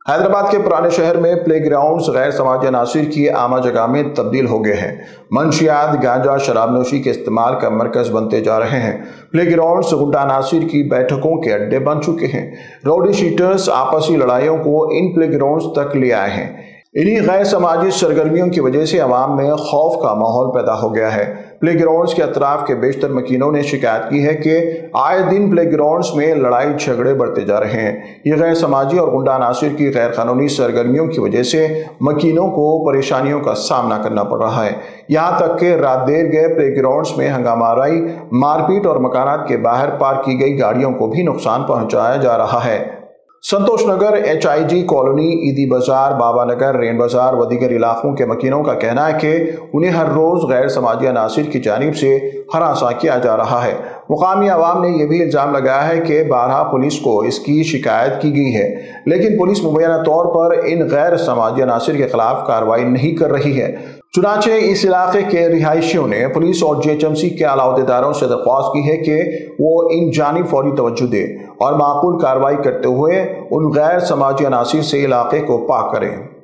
حیدرآباد کے پرانے شہر میں پلے گراؤنڈز غیر سماجی عناصر کی عامہ جگہ میں تبدیل ہو گئے ہیں۔ منشیات، گانجا، شراب نوشی کے استعمال کا مرکز بنتے جا رہے ہیں۔ پلے گراؤنڈز غنڈہ عناصر کی بیٹھکوں کے اڈے بن چکے ہیں۔ راؤڈی شیٹرز آپسی لڑائیوں کو ان پلے گراؤنڈز تک لے آئے ہیں۔ انہی غیر سماجی سرگرمیوں کی وجہ سے عوام میں خوف کا ماحول پیدا ہو گیا ہے۔ پلے گراؤنڈز کے اطراف کے بیشتر مکینوں نے شکایت کی ہے کہ آئے دن پلے گراؤنڈز میں لڑائی جھگڑے بڑھتے جا رہے ہیں۔ یہ غیر سماجی اور غنڈہ عناصر کی غیر قانونی سرگرمیوں کی وجہ سے مکینوں کو پریشانیوں کا سامنا کرنا پڑ رہا ہے۔ یہاں تک کہ رات دیر گئے پلے گراؤنڈز میں ہنگامہ آرائی، مار پیٹ اور مکانات کے باہر پارک کی گئی گاڑیوں کو بھی نقصان پہنچایا جا رہا ہے۔ سنتوش نگر، HIG کالونی، عیدی بازار، بابا نگر، رین بازار و دیگر علاقوں کے مکینوں کا کہنا ہے کہ انہیں ہر روز غیر سماجی عناصر کی جانب سے ہراساں کیا جا رہا ہے۔ مقامی عوام نے یہ بھی الزام لگایا ہے کہ بارہا پولیس کو اس کی شکایت کی گئی ہے، لیکن پولیس مبینہ طور پر ان غیر سماجی عناصر کے خلاف کارروائی نہیں کر رہی ہے۔ چنانچہ اس علاقے کے رہائشیوں نے پولیس اور GHMC کے اعلیٰ عہدیداروں سے درخواست کی ہے کہ وہ ان جانب فوری توجہ دیں اور معقول کارروائی کرتے ہوئے ان غیر سماجی عناصر سے علاقے کو پاک کریں۔